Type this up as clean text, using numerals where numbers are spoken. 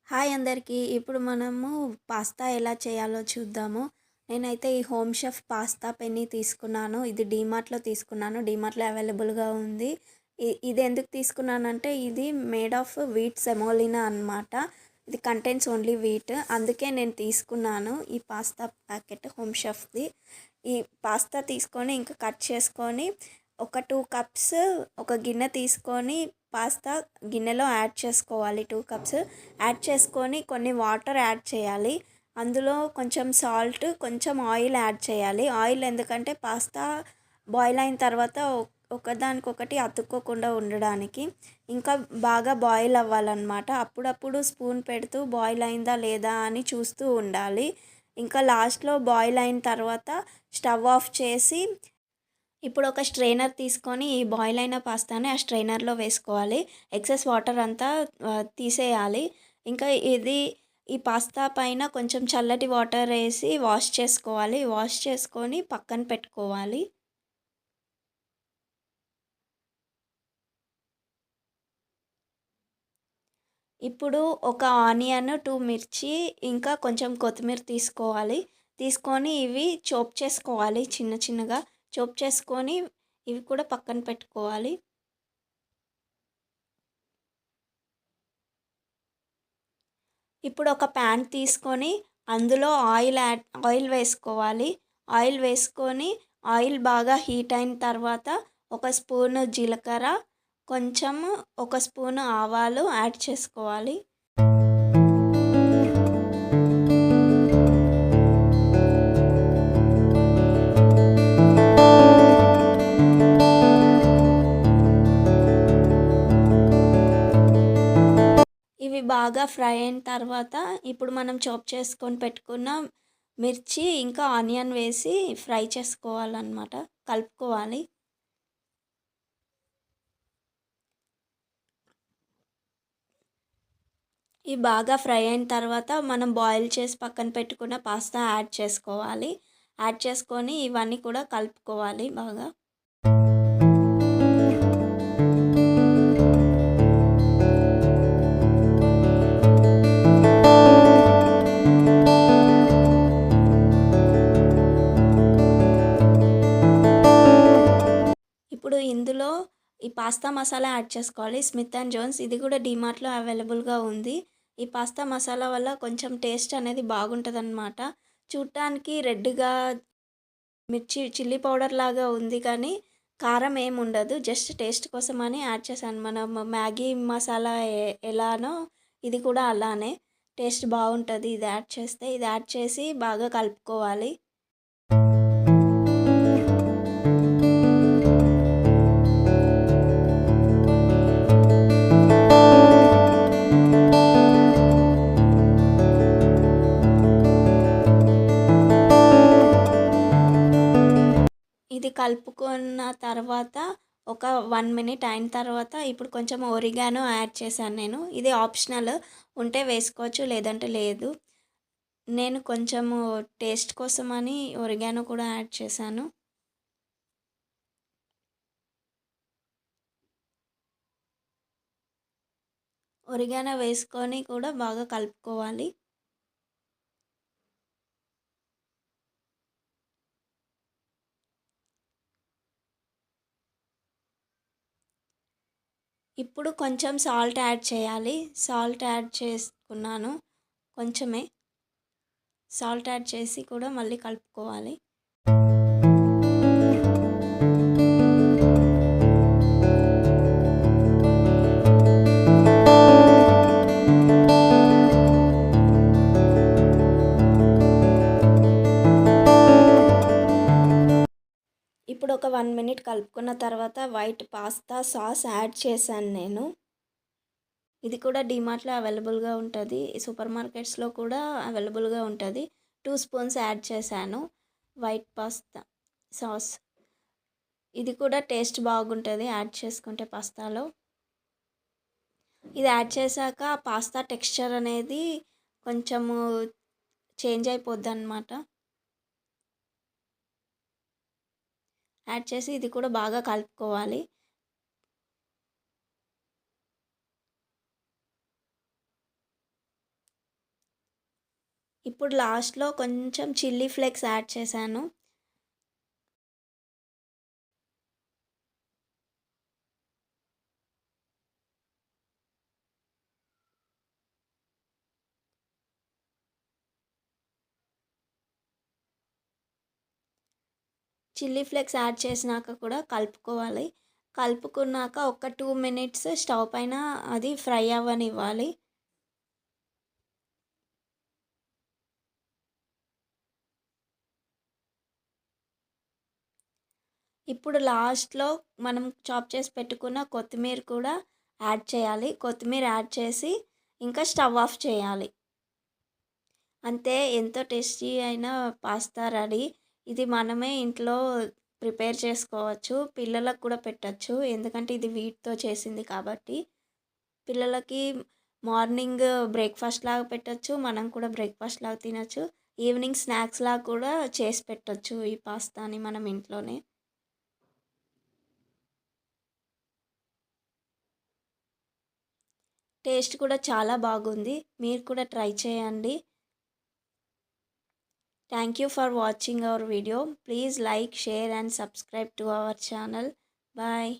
Hi అందరికీ. ఇప్పుడు మనము పాస్తా ఎలా చేయాలో చూద్దాము. నేనైతే ఈ హోమ్ షెఫ్ పాస్తా పెన్ని తీసుకున్నాను. ఇది డీమార్ట్‌లో తీసుకున్నాను. డీమార్ట్‌లో అవైలబుల్‌గా ఉంది. ఇది ఎందుకు తీసుకున్నానంటే ఇది మేడ్ ఆఫ్ వీట్ సెమోలినా అనమాట. ఇది కంటైన్స్ ఓన్లీ వీట్. అందుకే నేను తీసుకున్నాను ఈ పాస్తా ప్యాకెట్ హోమ్ షెఫ్‌ది. ఈ పాస్తా తీసుకొని ఇంకా కట్ చేసుకొని ఒక 2 కప్స్ ఒక గిన్నె తీసుకొని పాస్తా గిన్నెలో యాడ్ చేసుకోవాలి. 2 కప్స్ యాడ్ చేసుకొని కొన్ని వాటర్ యాడ్ చేయాలి. అందులో కొంచెం సాల్ట్, కొంచెం ఆయిల్ యాడ్ చేయాలి. ఆయిల్ ఎందుకంటే పాస్తా బాయిల్ అయిన తర్వాత ఒకదానికొకటి అతుక్కోకుండా ఉండడానికి. ఇంకా బాగా బాయిల్ అవ్వాలన్నమాట. అప్పుడప్పుడు స్పూన్ పెడుతూ బాయిల్ అయిందా లేదా అని చూస్తూ ఉండాలి. ఇంకా లాస్ట్‌లో బాయిల్ అయిన తర్వాత స్టవ్ ఆఫ్ చేసి ఇప్పుడు ఒక స్ట్రెయినర్ తీసుకొని ఈ బాయిల్ అయిన పాస్తాని ఆ స్ట్రెయినర్లో వేసుకోవాలి. ఎక్సెస్ వాటర్ అంతా తీసేయాలి. ఇంకా ఈ పాస్తా పైన కొంచెం చల్లటి వాటర్ వేసి వాష్ చేసుకోవాలి. వాష్ చేసుకొని పక్కన పెట్టుకోవాలి. ఇప్పుడు ఒక ఆనియన్, 2 మిర్చి ఇంకా కొంచెం కొత్తిమీర తీసుకోవాలి. తీసుకొని ఇవి చాప్ చేసుకోవాలి చిన్న చిన్నగా. చాప్ చేసుకొని ఇవి కూడా పక్కన పెట్టుకోవాలి. ఇప్పుడు ఒక ప్యాన్ తీసుకొని అందులో ఆయిల్ వేసుకోవాలి. ఆయిల్ వేసుకొని ఆయిల్ బాగా హీట్ అయిన తర్వాత ఒక స్పూను జీలకర్ర, కొంచెం ఒక స్పూను ఆవాలు యాడ్ చేసుకోవాలి. ఇవి బాగా ఫ్రై అయిన తర్వాత ఇప్పుడు మనం చాప్ చేసుకొని పెట్టుకున్న మిర్చి ఇంకా ఆనియన్ వేసి ఫ్రై చేసుకోవాలన్నమాట. కలుపుకోవాలి. ఇవి బాగా ఫ్రై అయిన తర్వాత మనం బాయిల్ చేసి పక్కన పెట్టుకున్న పాస్తా యాడ్ చేసుకోవాలి. యాడ్ చేసుకొని ఇవన్నీ కూడా కలుపుకోవాలి బాగా. ఇప్పుడు ఇందులో ఈ పాస్తా మసాలా యాడ్ చేసుకోవాలి. స్మిత్ అండ్ జోన్స్ ఇది కూడా డీమార్ట్‌లో అవైలబుల్‌గా ఉంది. ఈ పాస్తా మసాలా వల్ల కొంచెం టేస్ట్ అనేది బాగుంటుందన్నమాట. చూడటానికి రెడ్‌గా మిర్చి చిల్లీ పౌడర్ లాగా ఉంది కానీ కారం ఏమి ఉండదు. జస్ట్ టేస్ట్ కోసమని యాడ్ చేశాను. మనం మ్యాగీ మసాలా ఎలానో ఇది కూడా అలానే టేస్ట్ బాగుంటుంది ఇది యాడ్ చేస్తే. ఇది యాడ్ చేసి బాగా కలుపుకోవాలి. ఇది కలుపుకున్న తర్వాత ఒక 1 మినిట్ అయిన తర్వాత ఇప్పుడు కొంచెం ఒరిగానో యాడ్ చేశాను నేను. ఇది ఆప్షనల్, ఉంటే వేసుకోవచ్చు లేదంటే లేదు. నేను కొంచెము టేస్ట్ కోసమని ఒరిగానో కూడా యాడ్ చేశాను. ఒరిగానో వేసుకొని కూడా బాగా కలుపుకోవాలి. ఇప్పుడు కొంచెం సాల్ట్ యాడ్ చేయాలి. సాల్ట్ యాడ్ చేసుకున్నాను కొంచెమే. సాల్ట్ యాడ్ చేసి కూడా మళ్ళీ కలుపుకోవాలి. ఇప్పుడు ఒక 1 మినిట్ కలుపుకున్న తర్వాత వైట్ పాస్తా సాస్ యాడ్ చేశాను నేను. ఇది కూడా డీమార్ట్‌లో అవైలబుల్‌గా ఉంటుంది. సూపర్ మార్కెట్స్‌లో కూడా అవైలబుల్‌గా ఉంటుంది. 2 స్పూన్స్ యాడ్ చేశాను వైట్ పాస్తా సాస్. ఇది కూడా టేస్ట్ బాగుంటుంది యాడ్ చేసుకుంటే పాస్తాలో. ఇది యాడ్ చేశాక పాస్తా టెక్స్చర్ అనేది కొంచెము చేంజ్ అయిపోద్దన్నమాట. యాడ్ చేసి ఇది కూడా బాగా కలుపుకోవాలి. ఇప్పుడు లాస్ట్‌లో కొంచెం చిల్లీ ఫ్లేక్స్ యాడ్ చేశాను. చిల్లీ ఫ్లేక్స్ యాడ్ చేసినాక కూడా కలుపుకోవాలి. కలుపుకున్నాక ఒక 2 మినిట్స్ స్టవ్ పైన అది ఫ్రై అవ్వనివ్వాలి. ఇప్పుడు లాస్ట్‌లో మనం చాప్ చేసి పెట్టుకున్న కొత్తిమీర కూడా యాడ్ చేయాలి. కొత్తిమీర యాడ్ చేసి ఇంకా స్టవ్ ఆఫ్ చేయాలి. అంతే, ఎంతో టేస్టీ అయిన పాస్తా రెడీ. ఇది మనమే ఇంట్లో ప్రిపేర్ చేసుకోవచ్చు. పిల్లలకు కూడా పెట్టొచ్చు. ఎందుకంటే ఇది వీట్‌తో చేసింది కాబట్టి. పిల్లలకి మార్నింగ్ బ్రేక్‌ఫాస్ట్ లాగా పెట్టొచ్చు. మనం కూడా బ్రేక్‌ఫాస్ట్ లాగా తినొచ్చు. ఈవినింగ్ స్నాక్స్ లాగా కూడా చేసి పెట్టొచ్చు ఈ పాస్తాని మనం ఇంట్లోనే. టేస్ట్ కూడా చాలా బాగుంది. మీరు కూడా ట్రై చేయండి. Thank you for watching our video. Please like, share and subscribe to our channel. Bye.